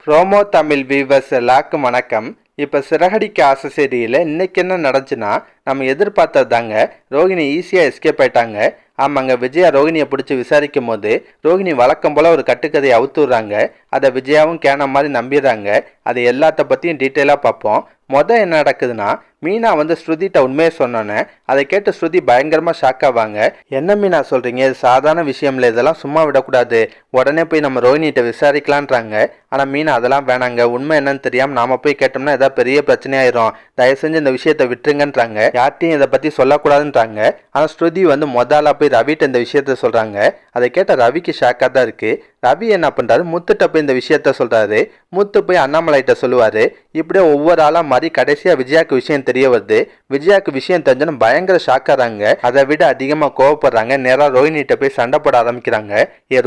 Promo Tamil viewers எல்லாருக்கும் வணக்கம். இப்போ சிறகடிக்க ஆசை சீரியலில் இன்றைக்கி என்ன நடந்துச்சுன்னா, நம்ம எதிர்பார்த்தது தாங்க. ரோகிணி ஈஸியாக எஸ்கேப் ஆயிட்டாங்க. ஆமாங்க, விஜயா ரோகிணியை பிடிச்சி விசாரிக்கும் போது ரோகிணி வழக்கம் போல் ஒரு கட்டுக்கதையை அவுத்துடுறாங்க. அதை விஜயாவும் கேன மாதிரி நம்பிடுறாங்க. அது எல்லாத்த பற்றியும் டீட்டெயிலாக பார்ப்போம். என்ன நடக்குதுன்னா, மீனா ஸ்ருதிட்ட உண்மையை சொன்னோன்னே அதை கேட்டு ஸ்ருதி பயங்கரமாக ஷாக் ஆவாங்க. என்ன மீனா சொல்கிறீங்க, இது சாதாரண விஷயம்ல, இதெல்லாம் சும்மா விடக்கூடாது, உடனே போய் நம்ம ரோஹிணிகிட்ட விசாரிக்கலான்றாங்க. ஆனால் மீனா அதெல்லாம் வேணாங்க, உண்மை என்னன்னு தெரியாமல் நாம போய் கேட்டோம்னா ஏதாவது பெரிய பிரச்சனையாயிரும், தயவு செஞ்சு இந்த விஷயத்தை விட்டுருங்கன்றாங்க. யார்ட்டையும் இதை பற்றி சொல்லக்கூடாதுன்றாங்க. ஆனால் ஸ்ருதி முதலாக போய் ரவிட்ட இந்த விஷயத்த சொல்கிறாங்க. அதை கேட்ட ரவிக்கு ஷாக்காக தான் இருக்குது. ரவி என்ன பண்ணுறாரு, முத்துட்ட போய் இந்த விஷயத்த சொல்கிறாரு. முத்து போய் அண்ணாமலைகிட்ட சொல்லுவார். இப்படியே ஒவ்வொரு ஆளாக மாதிரி கடைசியாக விஜயாவுக்கு விஷயம் தெரிய வருது. விஜயாவுக்கு விஷயம் தெரிஞ்சோன்னு பயங்கர ஷாக்காகிறாங்க. அதை விட அதிகமாக கோவப்படுறாங்க. நேராக ரோஹிணிகிட்ட போய் சண்டை போட ஆரம்பிக்கிறாங்க.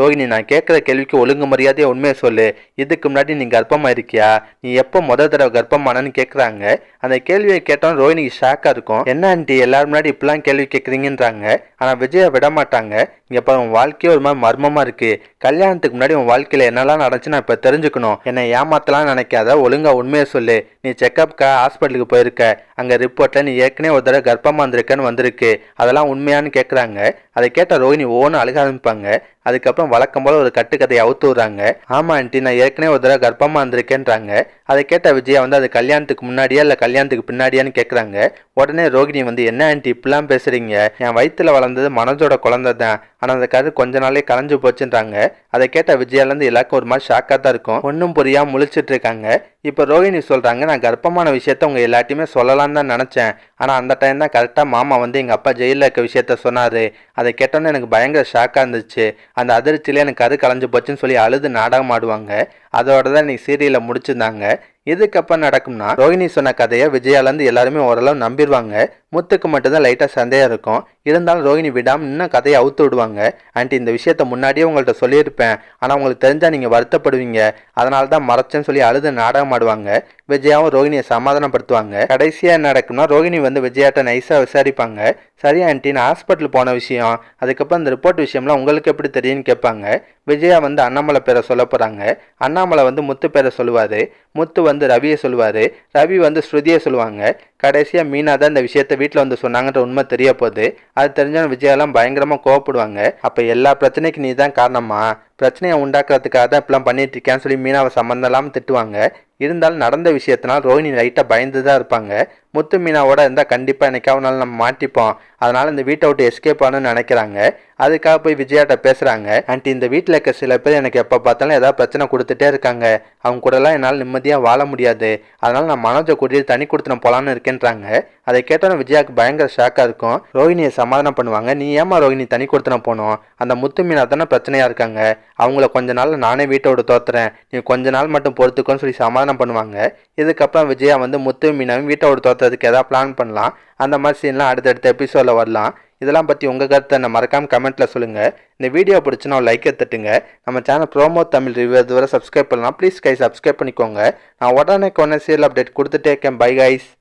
ரோஹிணி, நான் கேட்குற கேள்விக்கு ஒழுங்கு மரியாதையாக உண்மையை சொல்லு. இதுக்கு முன்னாடி நீ கர்ப்பமாக இருக்கியா, நீ எப்போ முதல் தடவை கர்ப்பமானன்னு கேட்குறாங்க. அந்த கேள்வியை கேட்டோன்னு ரோஹிணிக்கு ஷாக்காக இருக்கும். என்ன ஆண்டி எல்லாரும் முன்னாடி இப்படிலாம் கேள்வி கேட்குறீங்கன்றாங்க. ஆனால் விஜயா விட மாட்டாங்க. இங்கே இப்போ உன் வாழ்க்கையே ஒரு மாதிரி மர்மமாக இருக்குது. கல்யாணத்துக்கு முன்னாடி உன் வாழ்க்கையில் என்னெல்லாம் நடந்துச்சு நான் இப்போ தெரிஞ்சுக்கணும். என்னை ஏமாத்தலாம் நினைக்காத, ஒழுங்கா உண்மையை சொல்லு. நீ செக்கப்க்காக ஹாஸ்பிட்டலுக்கு போயிருக்க, அங்கே ரிப்போர்ட்டில் நீ ஏற்கனவே ஒரு தடவை கர்ப்பமாக இருந்திருக்கன்னு வந்திருக்கு. அதெல்லாம் உண்மையானு கேட்குறாங்க. அதை கேட்ட ரோஹிணி ஓன்னு அழுக ஆரம்பிப்பாங்க. அதுக்கப்புறம் வழக்கம் போல ஒரு கட்டுக்கதையை அவுத்து விடுறாங்க. ஆமா ஆண்டி, நான் ஏற்கனவே ஒரு தடவை கர்ப்பமாக இருந்திருக்கேன்றாங்க. அதை கேட்ட விஜயா அது கல்யாணத்துக்கு முன்னாடியா இல்லை கல்யாணத்துக்கு பின்னாடியான்னு கேட்குறாங்க. உடனே ரோகிணி என்ன ஆண்டி இப்படிலாம் பேசுறீங்க, என் வயிற்றுல வளர்ந்தது மனோஜோட குழந்தை தான், ஆனால் அந்த கரு கொஞ்ச நாளே கலைஞ்சு போச்சுன்றாங்க. அதை கேட்ட விஜயாலேருந்து எல்லாருக்கும் ஒரு மாதிரி ஷாக்காக தான் இருக்கும். ஒன்றும் புரியாமல் முழிச்சிட்டு இருக்காங்க. இப்போ ரோஹிணி சொல்கிறாங்க, நான் கர்ப்பமான விஷயத்த உங்கள் எல்லாத்தையுமே சொல்லலான்னு தான் நினச்சேன். ஆனால் அந்த டைம் தான் கரெக்டாக மாமா எங்கள் அப்பா ஜெயிலில் இருக்க விஷயத்த சொன்னார். அதை கேட்டோன்னே எனக்கு பயங்கர ஷாக்காக இருந்துச்சு. அந்த அதிர்ச்சியிலே எனக்கு கரு கலைஞ்சு போச்சுன்னு சொல்லி அழுது நாடகம் ஆடுவாங்க. அதோட தான் இன்னைக்கு சீரியலை முடிச்சிருந்தாங்க. இதுக்கப்புறம் நடக்கும்னா, ரோஹிணி சொன்ன கதையை விஜயாலேருந்து எல்லாருமே ஓரளவு நம்பிடுவாங்க. முத்துக்கு மட்டும்தான் லைட்டாக சந்தேகம் இருக்கும். இருந்தாலும் ரோஹிணி விடாமல் இன்னும் கதையை அவுத்து விடுவாங்க. ஆண்டி, இந்த விஷயத்த முன்னாடியே உங்கள்கிட்ட சொல்லியிருப்பேன், ஆனால் உங்களுக்கு தெரிஞ்சால் நீங்கள் வருத்தப்படுவீங்க, அதனால தான் மறைச்சேன்னு சொல்லி அழுது நாடகம் ஆடுவாங்க. விஜயாவும் ரோஹிணியை சமாதானப்படுத்துவாங்க. கடைசியாக என்ன நடக்கும்னா, ரோஹிணி விஜயாட்ட நைஸாக விசாரிப்பாங்க. சரி ஆண்டி, நான் ஹாஸ்பிட்டல் போன விஷயம், அதுக்கப்புறம் இந்த ரிப்போர்ட் விஷயம்லாம் உங்களுக்கு எப்படி தெரியும்னு கேட்பாங்க. விஜயா அண்ணாமலை பேரை சொல்ல போகிறாங்க. அண்ணாமலை முத்து பேரை சொல்லுவார். முத்து ரவியை சொல்லுவார். ரவி ஸ்ருதியை சொல்லுவாங்க. கடைசியாக மீனா தான் இந்த விஷயத்த வீட்டில் சொன்னாங்கன்ற உண்மை தெரிய போகுது. அது தெரிஞ்சாலும் விஜயாலாம் பயங்கரமாக கோவப்படுவாங்க. அப்போ எல்லா பிரச்சனைக்கும் நீ தான் காரணமா, பிரச்சனையை உண்டாக்குறதுக்காக தான் இப்பெல்லாம் பண்ணிட்டு இருக்கேன்னு சொல்லி மீனாவை சம்மந்தம் இல்லாமல் திட்டுவாங்க. இருந்தாலும் நடந்த விஷயத்தினால் ரோஹிணி லைட்டாக பயந்து தான் இருப்பாங்க. முத்து மீனாவோட இருந்தால் கண்டிப்பாக என்னைக்காவனாலும் நம்ம மாட்டிப்போம், அதனால் இந்த வீட்டை விட்டு எஸ்கேப் ஆகணும்னு நினைக்கிறாங்க. அதுக்காக போய் விஜயாட்ட பேசுகிறாங்க. ஆண்டி, இந்த வீட்டில் இருக்க சில பேர் எனக்கு எப்போ பார்த்தாலும் ஏதாவது பிரச்சனை கொடுத்துட்டே இருக்காங்க, அவங்க கூடலாம் என்னால் நிம்மதியாக வாழ முடியாது, அதனால் நான் மனோஜை கூட்டிட்டு தனி கொடுத்துன போகலான்னு இருக்கேன்றாங்க. அதை கேட்டோன்னு விஜயாவுக்கு பயங்கர ஷாக்காக இருக்கும். ரோஹிணியை சமாதானம் பண்ணுவாங்க. நீ ஏமா ரோஹிணி தனி கொடுத்துன போனோம், அந்த முத்து மீனா தானே பிரச்சனையாக இருக்காங்க, அவங்கள கொஞ்ச நாள் நானே வீட்டை விட்டு தோத்துறேன், நீ கொஞ்ச நாள் மட்டும் பொறுத்துக்கோன்னு சொல்லி சமாதானம் பண்ணுவாங்க. இதுக்கப்புறம் விஜயா முத்து மீனாவும் வீட்டை விட்டு தோத்துறதுக்கு ஏதாவது பிளான் பண்ணலாம். அந்த மாதிரி சீன்லாம் அடுத்தடுத்த எபிசோடில் வரலாம். இதெல்லாம் பற்றி உங்கள் கருத்தை என்ன மறக்காமல் கமெண்ட்டில் சொல்லுங்கள். இந்த வீடியோ பிடிச்சுன்னா ஒரு லைக்கை தட்டுங்க. நம்ம சேனல் ப்ரோமோ தமிழ் ரிவ்யூ இதுவரை சப்ஸ்கிரைப் பண்ணலாம். ப்ளீஸ் கைஸ் சப்ஸ்கிரைப் பண்ணிக்கோங்க. நான் உடனே சீரியல் அப்டேட் கொடுத்துட்டே இருக்கேன். Bye guys.